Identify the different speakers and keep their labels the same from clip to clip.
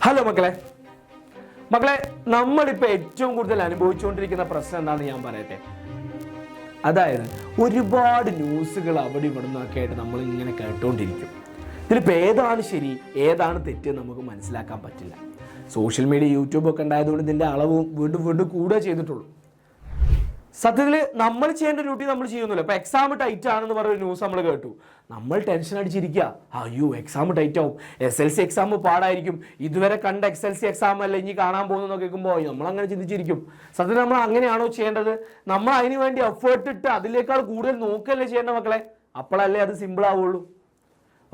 Speaker 1: Hello മക്കളെ, നമ്മളിപ്പോൾ ഏറ്റവും കൂടുതൽ അനുഭവിച്ചുകൊണ്ടിരിക്കുന്ന പ്രശ്നം എന്താണെന്ന് ഞാൻ പറയട്ടെ. അതായത് ഒരുപാട് ന്യൂസുകൾ അവിടെ ഇവിടെ നിന്നൊക്കെ ആയിട്ട് നമ്മൾ ഇങ്ങനെ കേട്ടുകൊണ്ടിരിക്കും. ഇതിലിപ്പോൾ ഏതാണ് ശരി ഏതാണ് തെറ്റ് നമുക്ക് മനസ്സിലാക്കാൻ പറ്റില്ല. സോഷ്യൽ മീഡിയ യൂട്യൂബൊക്കെ ഉണ്ടായതുകൊണ്ട് ഇതിൻ്റെ അളവ് വീണ്ടും വീണ്ടും കൂടുക ചെയ്തിട്ടുള്ളൂ. സത്യത്തിൽ നമ്മൾ ചെയ്യേണ്ട ഡ്യൂട്ടി നമ്മൾ ചെയ്യുന്നില്ല. ഇപ്പോൾ എക്സാം ടൈറ്റ് ആണെന്ന് പറഞ്ഞൊരു ന്യൂസ് നമ്മൾ കേട്ടു, നമ്മൾ ടെൻഷൻ അടിച്ചിരിക്കുക. അയ്യോ എക്സാം ടൈറ്റ് ആവും, SLC എക്സാം പാടായിരിക്കും, ഇതുവരെ കണ്ട SLC എക്സാം അല്ല ഇനി കാണാൻ പോകുന്നത് കേൾക്കുമ്പോൾ നമ്മളങ്ങനെ ചിന്തിച്ചിരിക്കും. സത്യത്തിൽ നമ്മൾ അങ്ങനെയാണോ ചെയ്യേണ്ടത്? നമ്മൾ അതിന് വേണ്ടി എഫേർട്ട് ഇട്ട് അതിലേക്കാൾ കൂടുതൽ നോക്കുകയല്ലേ ചെയ്യേണ്ട മക്കളെ? അപ്പോഴല്ലേ അത് സിമ്പിൾ ആവുള്ളൂ.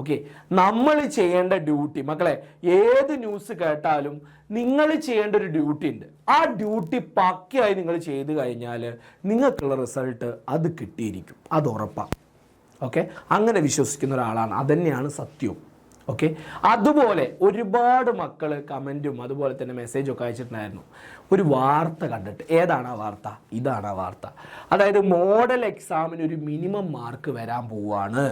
Speaker 1: ഓക്കെ, നമ്മൾ ചെയ്യേണ്ട ഡ്യൂട്ടി മക്കളെ, ഏത് ന്യൂസ് കേട്ടാലും നിങ്ങൾ ചെയ്യേണ്ട ഒരു ഡ്യൂട്ടി ഉണ്ട്. ആ ഡ്യൂട്ടി പക്കയായി നിങ്ങൾ ചെയ്ത് കഴിഞ്ഞാൽ നിങ്ങൾക്കുള്ള റിസൾട്ട് അത് കിട്ടിയിരിക്കും, അത് ഉറപ്പാണ്. ഓക്കെ, അങ്ങനെ വിശ്വസിക്കുന്ന ഒരാളാണ്, അതന്നെയാണ് സത്യവും. ഓക്കെ, അതുപോലെ ഒരുപാട് മക്കൾ കമൻറ്റും അതുപോലെ തന്നെ മെസ്സേജൊക്കെ അയച്ചിട്ടുണ്ടായിരുന്നു ഒരു വാർത്ത കണ്ടിട്ട്. ഏതാണ് ആ വാർത്ത? ഇതാണ് ആ വാർത്ത. അതായത് മോഡൽ എക്സാമിന് ഒരു മിനിമം മാർക്ക് വരാൻ പോവുകയാണ്.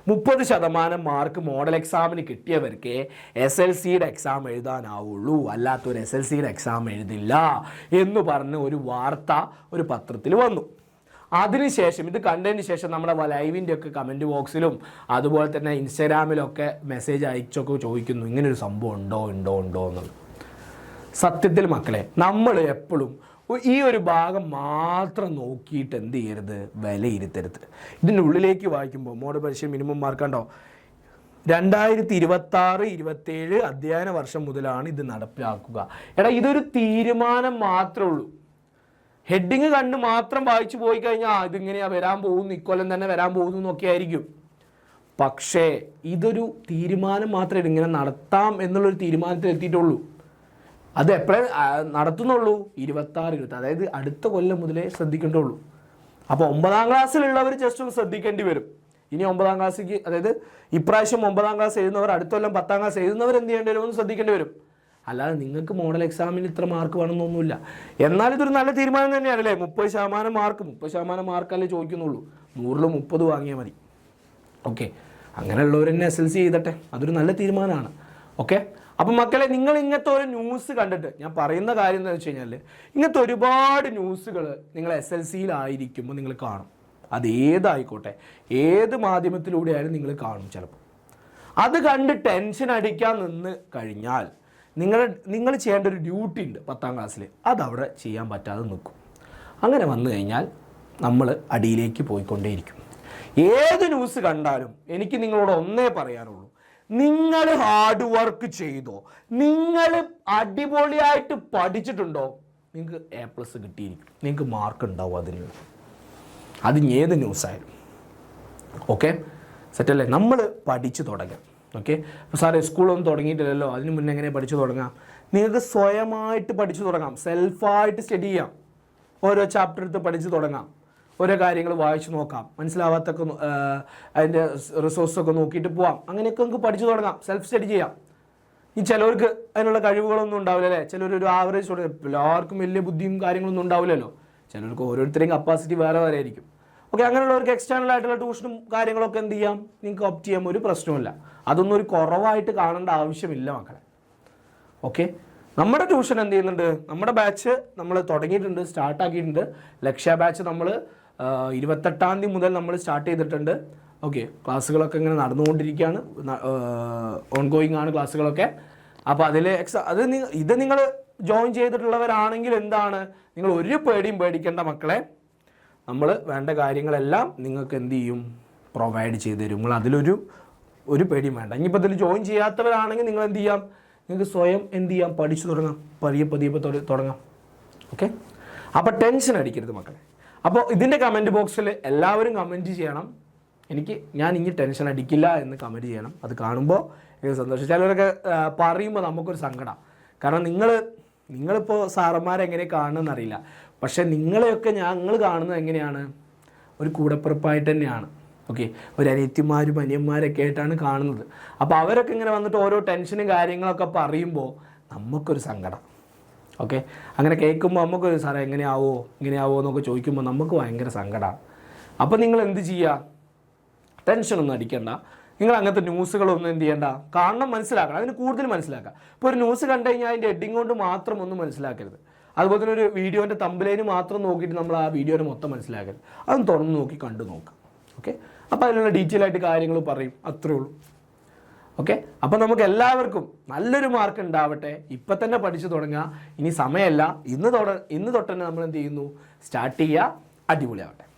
Speaker 1: 30% മാർക്ക് മോഡൽ എക്സാമിന് കിട്ടിയവർക്ക് SLCയുടെ എക്സാം എഴുതാനാവുള്ളൂ, അല്ലാത്തൊരു SLCയുടെ എക്സാം എഴുതില്ല എന്ന് പറഞ്ഞ് ഒരു വാർത്ത ഒരു പത്രത്തിൽ വന്നു. അതിനുശേഷം ഇത് കണ്ടതിന് ശേഷം നമ്മുടെ ലൈവിൻ്റെ ഒക്കെ കമൻറ്റ് ബോക്സിലും അതുപോലെ തന്നെ ഇൻസ്റ്റാഗ്രാമിലൊക്കെ മെസ്സേജ് അയച്ചൊക്കെ ചോദിക്കുന്നു ഇങ്ങനൊരു സംഭവം ഉണ്ടോ എന്നുള്ളത്. സത്യത്തിൽ മക്കളെ, നമ്മൾ എപ്പോഴും ഈ ഒരു ഭാഗം മാത്രം നോക്കിയിട്ട് എന്ത് ചെയ്യരുത്, വിലയിരുത്തരുത്. ഇതിൻ്റെ ഉള്ളിലേക്ക് വായിക്കുമ്പോൾ മോഡൽ പരീക്ഷ മിനിമം മാർക്കുണ്ടോ 2026-27 അധ്യയന വർഷം മുതലാണ് ഇത് നടപ്പിലാക്കുക. ഇതൊരു തീരുമാനം മാത്രമേ ഉള്ളൂ. ഹെഡിങ് കണ്ട് മാത്രം വായിച്ചു പോയി കഴിഞ്ഞാൽ ഇതിങ്ങനെയാ വരാൻ പോകുന്നു, ഇക്കൊല്ലം തന്നെ വരാൻ പോകുന്നു എന്നൊക്കെ ആയിരിക്കും. പക്ഷേ ഇതൊരു തീരുമാനം മാത്രമേ ഇങ്ങനെ നടത്താം എന്നുള്ളൊരു തീരുമാനത്തിൽ എത്തിയിട്ടുള്ളൂ. അത് എപ്പോഴേ നടത്തുന്നുള്ളൂ? 26-27, അതായത് അടുത്ത കൊല്ലം മുതലേ ശ്രദ്ധിക്കേണ്ടുള്ളൂ. അപ്പോൾ 9ാം ക്ലാസ്സിലുള്ളവർ ജസ്റ്റ് ഒന്ന് ശ്രദ്ധിക്കേണ്ടി വരും. ഇനി 9ാം ക്ലാസ്സിലേക്ക്, അതായത് ഇപ്രാവശ്യം 9ാം ക്ലാസ് എഴുതുന്നവർ അടുത്ത കൊല്ലം 10ാം ക്ലാസ് എഴുതുന്നവർ എന്ത് ചെയ്യേണ്ടി വരും എന്ന് ശ്രദ്ധിക്കേണ്ടി വരും. അല്ലാതെ നിങ്ങൾക്ക് മോഡൽ എക്സാമിന് ഇത്ര മാർക്ക് വേണമെന്നൊന്നുമില്ല. എന്നാൽ ഇതൊരു നല്ല തീരുമാനം തന്നെയാണ് അല്ലേ? 30% മാർക്ക്, 30% മാർക്കല്ലേ ചോദിക്കുന്നുള്ളൂ, 100-ൽ 30 വാങ്ങിയാൽ മതി. ഓക്കെ, അങ്ങനെയുള്ളവർ തന്നെ SLC ചെയ്തട്ടെ, അതൊരു നല്ല തീരുമാനമാണ്. ഓക്കെ, അപ്പം മക്കളെ, നിങ്ങൾ ഇങ്ങനത്തെ ഒരു ന്യൂസ് കണ്ടിട്ട് ഞാൻ പറയുന്ന കാര്യം എന്താണെന്ന് വെച്ച് കഴിഞ്ഞാൽ, ഇങ്ങനത്തെ ഒരുപാട് ന്യൂസുകൾ നിങ്ങൾ SLCയിലായിരിക്കുമ്പോൾ നിങ്ങൾ കാണും. അത് ഏതായിക്കോട്ടെ, ഏത് മാധ്യമത്തിലൂടെയായാലും നിങ്ങൾ കാണും. ചിലപ്പോൾ അത് കണ്ട് ടെൻഷൻ അടിക്കാൻ നിന്ന് കഴിഞ്ഞാൽ നിങ്ങൾ ചെയ്യേണ്ട ഒരു ഡ്യൂട്ടി ഉണ്ട് 10ാം ക്ലാസ്സിൽ, അതവിടെ ചെയ്യാൻ പറ്റാതെ നിൽക്കും. അങ്ങനെ വന്നു കഴിഞ്ഞാൽ നമ്മൾ അടിയിലേക്ക് പോയിക്കൊണ്ടേയിരിക്കും. ഏത് ന്യൂസ് കണ്ടാലും എനിക്ക് നിങ്ങളോട് ഒന്നേ പറയാനുള്ളൂ, നിങ്ങൾ ഹാർഡ് വർക്ക് ചെയ്തോ, നിങ്ങൾ അടിപൊളിയായിട്ട് പഠിച്ചിട്ടുണ്ടോ, നിങ്ങൾക്ക് A+ കിട്ടിയിരിക്കും, നിങ്ങൾക്ക് മാർക്ക് ഉണ്ടാവും അതിനുള്ള. അതിന് ഏത് ന്യൂസായാലും. ഓക്കെ, സെറ്റല്ലേ? നമ്മൾ പഠിച്ചു തുടങ്ങാം. ഓക്കെ, അപ്പോൾ സാറേ സ്കൂളൊന്നും തുടങ്ങിയിട്ടില്ലല്ലോ, അതിന് മുന്നേ എങ്ങനെ പഠിച്ചു തുടങ്ങാം? നിങ്ങൾക്ക് സ്വയമായിട്ട് പഠിച്ചു തുടങ്ങാം, സെൽഫായിട്ട് സ്റ്റഡി ചെയ്യാം. ഓരോ ചാപ്റ്റർ എടുത്ത് പഠിച്ചു തുടങ്ങാം, ഓരോ കാര്യങ്ങൾ വായിച്ചു നോക്കാം, മനസ്സിലാവാത്തൊക്കെ അതിൻ്റെ റിസോഴ്സൊക്കെ നോക്കിയിട്ട് പോവാം. അങ്ങനെയൊക്കെ നമുക്ക് പഠിച്ചു തുടങ്ങാം, സെൽഫ് സ്റ്റഡി ചെയ്യാം. ഈ ചിലവർക്ക് അതിനുള്ള കഴിവുകളൊന്നും ഉണ്ടാവില്ല അല്ലേ? ചിലരൊരു ആവറേജ് സ്റ്റുഡൻറ്റ്, എല്ലാവർക്കും വലിയ ബുദ്ധിയും കാര്യങ്ങളൊന്നും ഉണ്ടാവില്ലല്ലോ. ചിലർക്ക് ഓരോരുത്തരെയും കപ്പാസിറ്റി വേറെ വേറെ ആയിരിക്കും. ഓക്കെ, അങ്ങനെയുള്ളവർക്ക് എക്സ്റ്റേണൽ ആയിട്ടുള്ള ട്യൂഷനും കാര്യങ്ങളൊക്കെ എന്ത് ചെയ്യാം, നിങ്ങൾക്ക് ഓപ്റ്റ് ചെയ്യാം, ഒരു പ്രശ്നമില്ല. അതൊന്നും ഒരു കുറവായിട്ട് കാണേണ്ട ആവശ്യമില്ല മക്കളെ. ഓക്കെ, നമ്മുടെ ട്യൂഷൻ എന്ത് ചെയ്യുന്നുണ്ട്, നമ്മുടെ ബാച്ച് നമ്മൾ തുടങ്ങിയിട്ടുണ്ട്, സ്റ്റാർട്ടാക്കിയിട്ടുണ്ട്. ലക്ഷ്യ ബാച്ച് നമ്മൾ 28ാം തീയതി മുതൽ നമ്മൾ സ്റ്റാർട്ട് ചെയ്തിട്ടുണ്ട്. ഓക്കെ, ക്ലാസ്സുകളൊക്കെ ഇങ്ങനെ നടന്നുകൊണ്ടിരിക്കുകയാണ്, ഓൺഗോയിങ് ആണ് ക്ലാസ്സുകളൊക്കെ. അപ്പോൾ ഇത് നിങ്ങൾ ജോയിൻ ചെയ്തിട്ടുള്ളവരാണെങ്കിൽ എന്താണ്, നിങ്ങൾ ഒരു പേടിയും പേടിക്കേണ്ട മക്കളെ. നമ്മൾ വേണ്ട കാര്യങ്ങളെല്ലാം നിങ്ങൾക്ക് എന്ത് ചെയ്യും, പ്രൊവൈഡ് ചെയ്ത് തരും. നിങ്ങൾ ഒരു പേടിയും വേണ്ട. ഇനിയിപ്പോൾ ഇതിൽ ജോയിൻ ചെയ്യാത്തവരാണെങ്കിൽ നിങ്ങൾ എന്ത് ചെയ്യാം, നിങ്ങൾക്ക് സ്വയം എന്ത് ചെയ്യാം, പഠിച്ചു തുടങ്ങാം, പതിയെ തുടങ്ങാം. ഓക്കെ, അപ്പോൾ ടെൻഷൻ അടിക്കരുത് മക്കളെ. അപ്പോൾ ഇതിൻ്റെ കമൻറ്റ് ബോക്സിൽ എല്ലാവരും കമൻറ്റ് ചെയ്യണം, ഞാൻ ഇനി ടെൻഷൻ അടിക്കില്ല എന്ന് കമൻറ്റ് ചെയ്യണം. അത് കാണുമ്പോൾ എനിക്ക് സന്തോഷം. ചിലവരൊക്കെ പറയുമ്പോൾ നമുക്കൊരു സങ്കടം. കാരണം നിങ്ങളിപ്പോൾ സാറന്മാരെങ്ങനെ കാണുന്നതെന്ന് അറിയില്ല, പക്ഷേ നിങ്ങളെയൊക്കെ ഞങ്ങൾ കാണുന്നത് എങ്ങനെയാണ്, ഒരു കൂടപ്പിറപ്പായിട്ട് തന്നെയാണ്. ഓക്കെ, ഒരു അനിയത്തിമാരും അനിയന്മാരൊക്കെ ആയിട്ടാണ് കാണുന്നത്. അപ്പോൾ അവരൊക്കെ ഇങ്ങനെ വന്നിട്ട് ഓരോ ടെൻഷനും കാര്യങ്ങളൊക്കെ പറയുമ്പോൾ നമുക്കൊരു സങ്കടം. ഓക്കെ, അങ്ങനെ കേൾക്കുമ്പോൾ നമുക്കൊരു സാറേ ഇങ്ങനെയാവോ എന്നൊക്കെ ചോദിക്കുമ്പോൾ നമുക്ക് ഭയങ്കര സങ്കടമാണ്. അപ്പോൾ നിങ്ങൾ എന്ത് ചെയ്യുക, ടെൻഷനൊന്നും അടിക്കണ്ട. നിങ്ങൾ അങ്ങനത്തെ ന്യൂസുകളൊന്നും എന്ത് ചെയ്യേണ്ട, കാണണം, മനസ്സിലാക്കണം, അതിന് കൂടുതൽ മനസ്സിലാക്കുക. ഇപ്പോൾ ഒരു ന്യൂസ് കണ്ടു കഴിഞ്ഞാൽ അതിൻ്റെ ഹെഡിങ് കൊണ്ട് മാത്രം ഒന്നും മനസ്സിലാക്കരുത്. അതുപോലെ തന്നെ ഒരു വീഡിയോൻ്റെ തമ്പ്ലൈന് മാത്രം നോക്കിയിട്ട് നമ്മൾ ആ വീഡിയോനെ മൊത്തം മനസ്സിലാക്കരുത്. അതൊന്ന് തുറന്ന് നോക്കി കണ്ടു നോക്കാം. ഓക്കെ, അപ്പോൾ അതിനുള്ള ഡീറ്റെയിൽ ആയിട്ട് കാര്യങ്ങൾ പറയും, അത്രേ ഉള്ളൂ. ഓക്കെ, അപ്പോൾ നമുക്ക് എല്ലാവർക്കും നല്ലൊരു മാർക്ക് ഉണ്ടാവട്ടെ. ഇപ്പം തന്നെ പഠിച്ചു തുടങ്ങുക, ഇനി സമയമല്ല, ഇന്ന് തൊട്ട് തന്നെ നമ്മൾ എന്ത് ചെയ്യുന്നു, സ്റ്റാർട്ട് ചെയ്യുക. അടിപൊളിയാവട്ടെ.